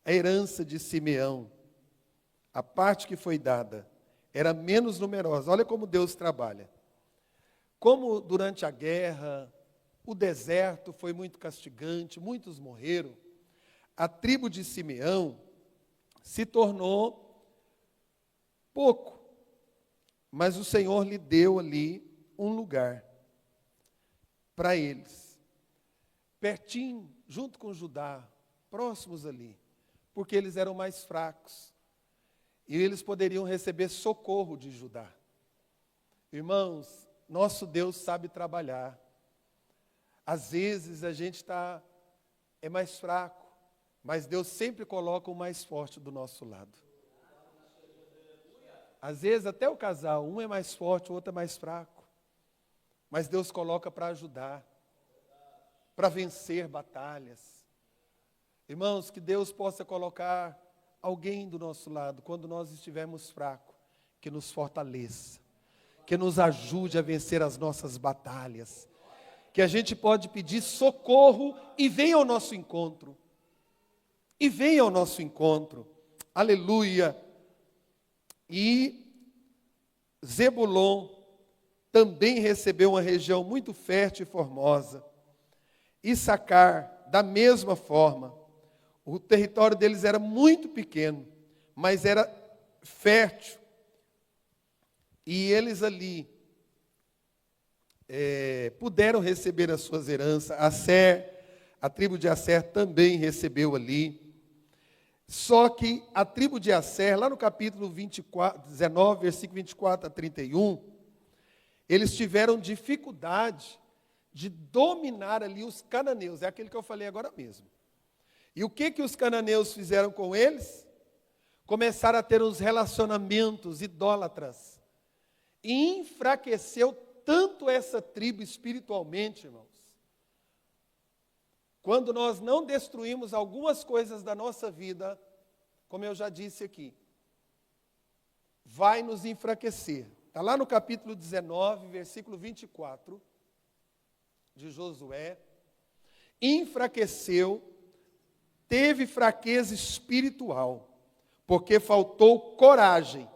A herança de Simeão, a parte que foi dada, era menos numerosa. Olha como Deus trabalha. Como durante a guerra, o deserto foi muito castigante, muitos morreram, a tribo de Simeão se tornou pouco, mas o Senhor lhe deu ali um lugar para eles, pertinho, junto com Judá, próximos ali, porque eles eram mais fracos, e eles poderiam receber socorro de Judá. Irmãos, nosso Deus sabe trabalhar. Às vezes a gente é mais fraco, mas Deus sempre coloca o mais forte do nosso lado. Às vezes até o casal, um é mais forte, o outro é mais fraco. Mas Deus coloca para ajudar, para vencer batalhas. Irmãos, que Deus possa colocar alguém do nosso lado, quando nós estivermos fracos, que nos fortaleça, que nos ajude a vencer as nossas batalhas. Que a gente pode pedir socorro e venha ao nosso encontro. E venha ao nosso encontro. Aleluia. E Zebulon também recebeu uma região muito fértil e formosa. Issacar, da mesma forma. O território deles era muito pequeno, mas era fértil. E eles ali puderam receber as suas heranças. A tribo de Asser também recebeu ali. Só que a tribo de Asser, lá no capítulo 19, versículo 24 a 31, eles tiveram dificuldade de dominar ali os cananeus. É aquele que eu falei agora mesmo. E o que os cananeus fizeram com eles? Começaram a ter uns relacionamentos idólatras. E enfraqueceu tanto essa tribo espiritualmente, irmãos. Quando nós não destruímos algumas coisas da nossa vida, como eu já disse aqui, vai nos enfraquecer. Está lá no capítulo 19, versículo 24, de Josué. Enfraqueceu, teve fraqueza espiritual, porque faltou coragem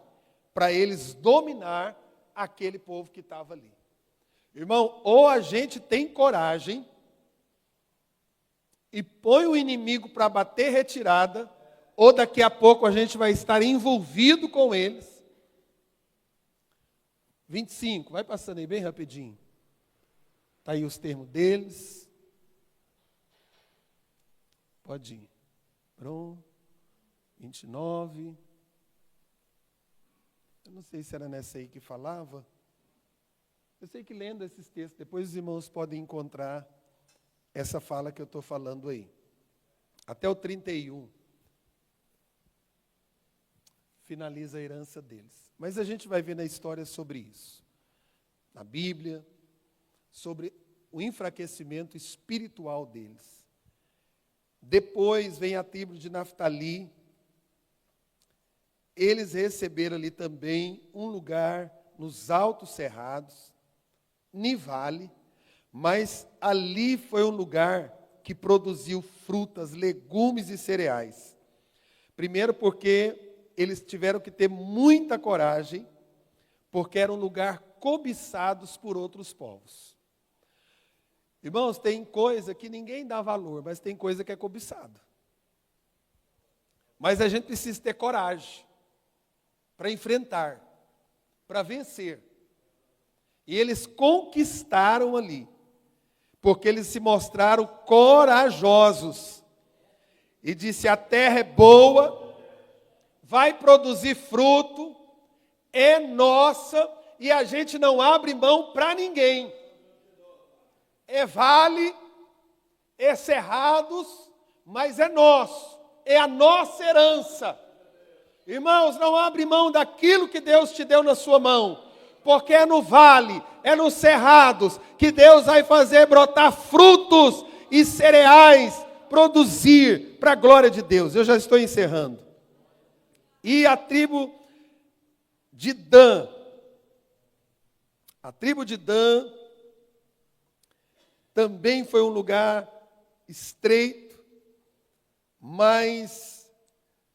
para eles dominar aquele povo que estava ali. Irmão, ou a gente tem coragem e põe o inimigo para bater retirada, ou daqui a pouco a gente vai estar envolvido com eles. 25, vai passando aí bem rapidinho. Está aí os termos deles. Pode ir. Pronto. 29. Eu não sei se era nessa aí que falava. Eu sei que lendo esses textos, depois os irmãos podem encontrar essa fala que eu estou falando aí. Até o 31. Finaliza a herança deles. Mas a gente vai ver na história sobre isso. Na Bíblia, sobre o enfraquecimento espiritual deles. Depois vem a tribo de Naftali. Eles receberam ali também um lugar nos altos cerrados, Nivale, mas ali foi um lugar que produziu frutas, legumes e cereais. Primeiro porque eles tiveram que ter muita coragem, porque era um lugar cobiçados por outros povos. Irmãos, tem coisa que ninguém dá valor, mas tem coisa que é cobiçada. Mas a gente precisa ter coragem para enfrentar, para vencer. E eles conquistaram ali, porque eles se mostraram corajosos. E disse, a terra é boa, vai produzir fruto, é nossa, e a gente não abre mão para ninguém. É vale, é cerrados, mas é nosso, é a nossa herança. Irmãos, não abre mão daquilo que Deus te deu na sua mão, porque é no vale, é nos cerrados, que Deus vai fazer brotar frutos e cereais, produzir para a glória de Deus. Eu já estou encerrando. E a tribo de Dan. A tribo de Dan também foi um lugar estreito, mas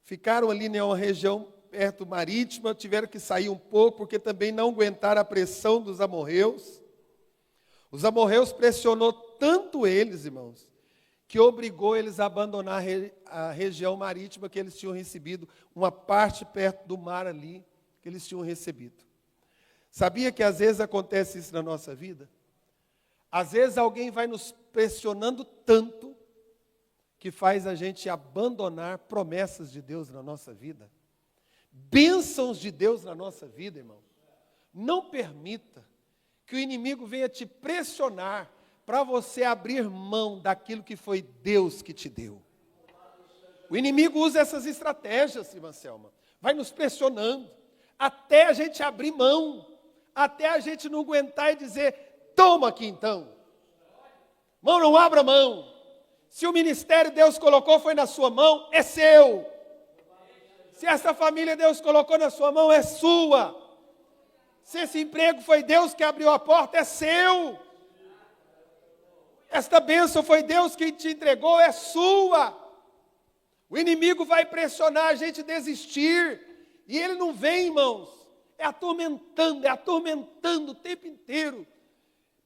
ficaram ali em uma região perto marítima, tiveram que sair um pouco, porque também não aguentaram a pressão dos amorreus. Os amorreus pressionou tanto eles, irmãos, que obrigou eles a abandonar a região marítima que eles tinham recebido, uma parte perto do mar ali, que eles tinham recebido. Sabia que às vezes acontece isso na nossa vida? Às vezes alguém vai nos pressionando tanto, que faz a gente abandonar promessas de Deus na nossa vida. Bênçãos de Deus na nossa vida, irmão. Não permita que o inimigo venha te pressionar para você abrir mão daquilo que foi Deus que te deu. O inimigo usa essas estratégias, irmã Selma. Vai nos pressionando. até a gente abrir mão, até a gente não aguentar e dizer, toma aqui então. Irmão, não abra mão. Se o ministério Deus colocou foi na sua mão, é seu. Se essa família Deus colocou na sua mão, é sua. Se esse emprego foi Deus que abriu a porta, é seu. Esta bênção foi Deus que te entregou, é sua. O inimigo vai pressionar a gente a desistir. E ele não vem, irmãos. É atormentando o tempo inteiro.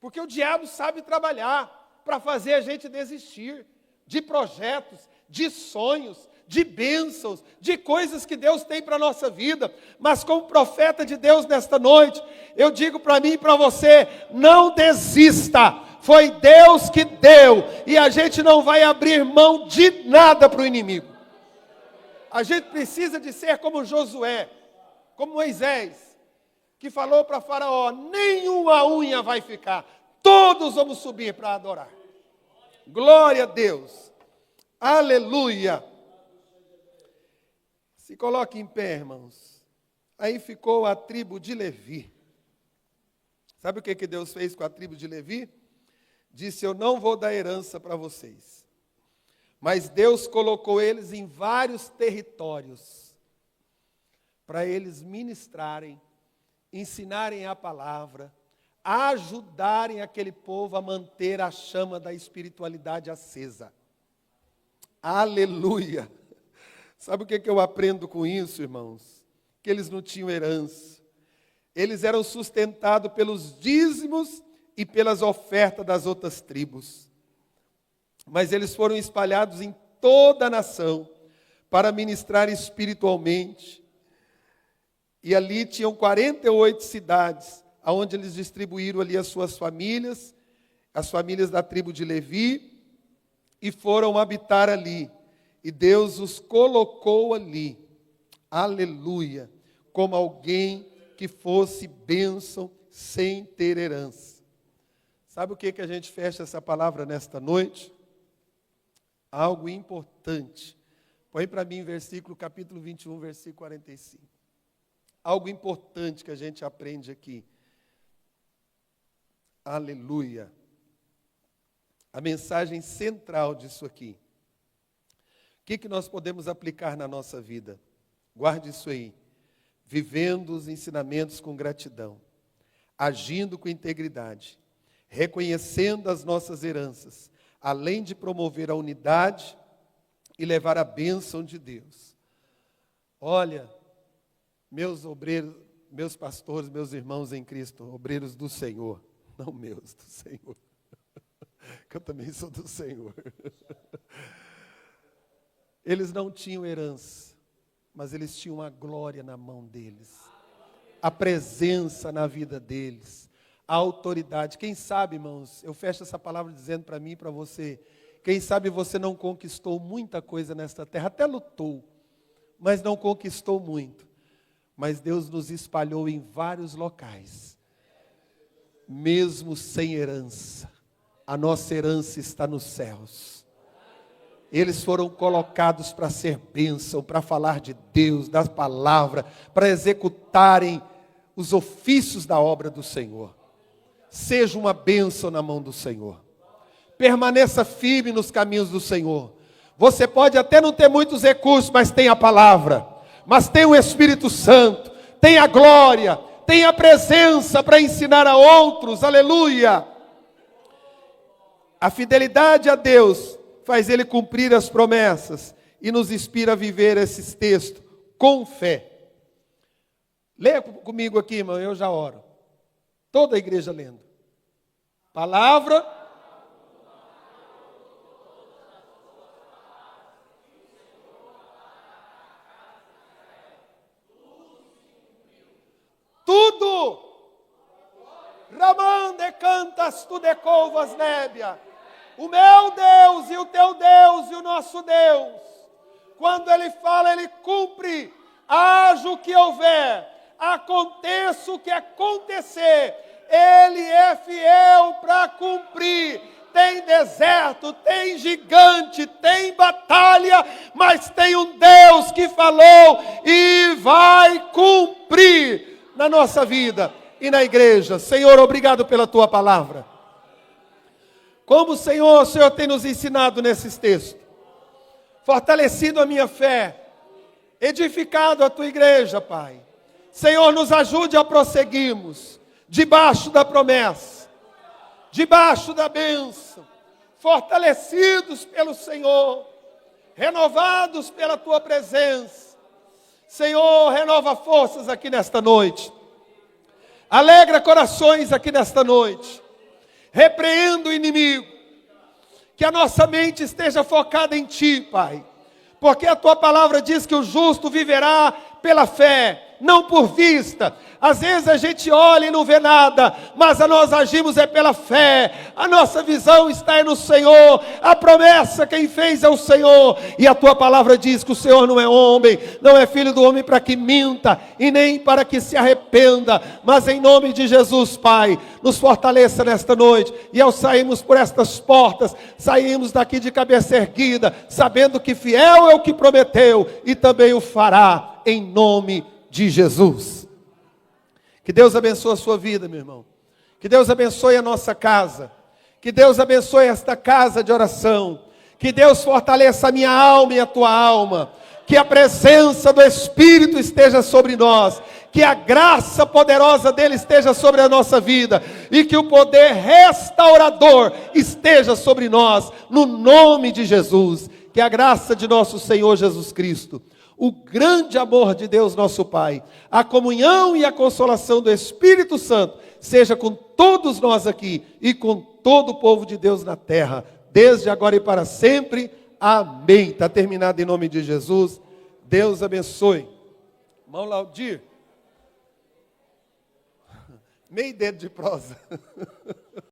Porque o diabo sabe trabalhar para fazer a gente desistir de projetos, de sonhos, de bênçãos, de coisas que Deus tem para a nossa vida. Mas como profeta de Deus nesta noite, eu digo para mim e para você, não desista. Foi Deus que deu, e a gente não vai abrir mão de nada para o inimigo. A gente precisa de ser como Josué, como Moisés, que falou para Faraó, nenhuma unha vai ficar, todos vamos subir para adorar. Glória a Deus, aleluia. Se coloque em pé, irmãos. Aí ficou a tribo de Levi. Sabe o que Deus fez com a tribo de Levi? Disse, eu não vou dar herança para vocês. Mas Deus colocou eles em vários territórios, para eles ministrarem, ensinarem a palavra, ajudarem aquele povo a manter a chama da espiritualidade acesa. Aleluia! Sabe o que eu aprendo com isso, irmãos? Que eles não tinham herança. Eles eram sustentados pelos dízimos e pelas ofertas das outras tribos. Mas eles foram espalhados em toda a nação para ministrar espiritualmente. E ali tinham 48 cidades, onde eles distribuíram ali as suas famílias, as famílias da tribo de Levi, e foram habitar ali. E Deus os colocou ali, aleluia, como alguém que fosse bênção sem ter herança. Sabe o que a gente fecha essa palavra nesta noite? Algo importante. Põe para mim versículo, capítulo 21, versículo 45. Algo importante que a gente aprende aqui. Aleluia. A mensagem central disso aqui. O que nós podemos aplicar na nossa vida? Guarde isso aí. Vivendo os ensinamentos com gratidão. Agindo com integridade. Reconhecendo as nossas heranças. Além de promover a unidade e levar a bênção de Deus. Olha, meus obreiros, meus pastores, meus irmãos em Cristo, obreiros do Senhor, não meus, do Senhor, que eu também sou do Senhor. Eles não tinham herança, mas eles tinham a glória na mão deles, a presença na vida deles, a autoridade. Quem sabe, irmãos, eu fecho essa palavra dizendo para mim e para você, quem sabe você não conquistou muita coisa nesta terra, até lutou, mas não conquistou muito. Mas Deus nos espalhou em vários locais, mesmo sem herança. A nossa herança está nos céus. Eles foram colocados para ser bênção, para falar de Deus, das palavras, para executarem os ofícios da obra do Senhor. Seja uma bênção na mão do Senhor. Permaneça firme nos caminhos do Senhor. Você pode até não ter muitos recursos, mas tem a palavra. Mas tem o Espírito Santo. Tem a glória. Tem a presença para ensinar a outros. Aleluia. A fidelidade a Deus faz Ele cumprir as promessas. E nos inspira a viver esses textos com fé. Leia comigo aqui, irmão, eu já oro. Toda a igreja lendo. Palavra. Tudo. Ramande cantas tu de covas nébia. O meu Deus e o teu Deus e o nosso Deus. Quando Ele fala, Ele cumpre. Haja o que houver. Aconteça o que acontecer. Ele é fiel para cumprir. tem deserto, tem gigante, tem batalha, mas tem um Deus que falou e vai cumprir na nossa vida e na igreja. Senhor, obrigado pela tua palavra. Como o Senhor tem nos ensinado nesses textos, fortalecido a minha fé, edificado a tua igreja, Pai. Senhor, nos ajude a prosseguirmos debaixo da promessa, debaixo da bênção, fortalecidos pelo Senhor, renovados pela tua presença. Senhor, renova forças aqui nesta noite, alegra corações aqui nesta noite, repreenda o inimigo, que a nossa mente esteja focada em Ti, Pai, porque a Tua palavra diz que o justo viverá pela fé, não por vista. Às vezes a gente olha e não vê nada, mas nós agimos pela fé. A nossa visão está no Senhor. A promessa quem fez é o Senhor. E a tua palavra diz que o Senhor não é homem, não é filho do homem para que minta, e nem para que se arrependa. Mas em nome de Jesus, Pai, nos fortaleça nesta noite. E ao sairmos por estas portas, saímos daqui de cabeça erguida, sabendo que fiel é o que prometeu e também o fará, em nome de Jesus. Que Deus abençoe a sua vida, meu irmão. Que Deus abençoe a nossa casa. Que Deus abençoe esta casa de oração. Que Deus fortaleça a minha alma e a tua alma. Que a presença do Espírito esteja sobre nós. Que a graça poderosa dele esteja sobre a nossa vida. E que o poder restaurador esteja sobre nós. No nome de Jesus. Que a graça de nosso Senhor Jesus Cristo, o grande amor de Deus nosso Pai, a comunhão e a consolação do Espírito Santo, seja com todos nós aqui e com todo o povo de Deus na terra, desde agora e para sempre. Amém. Está terminado em nome de Jesus. Deus abençoe. Irmão Laudir. Meio dedo de prosa.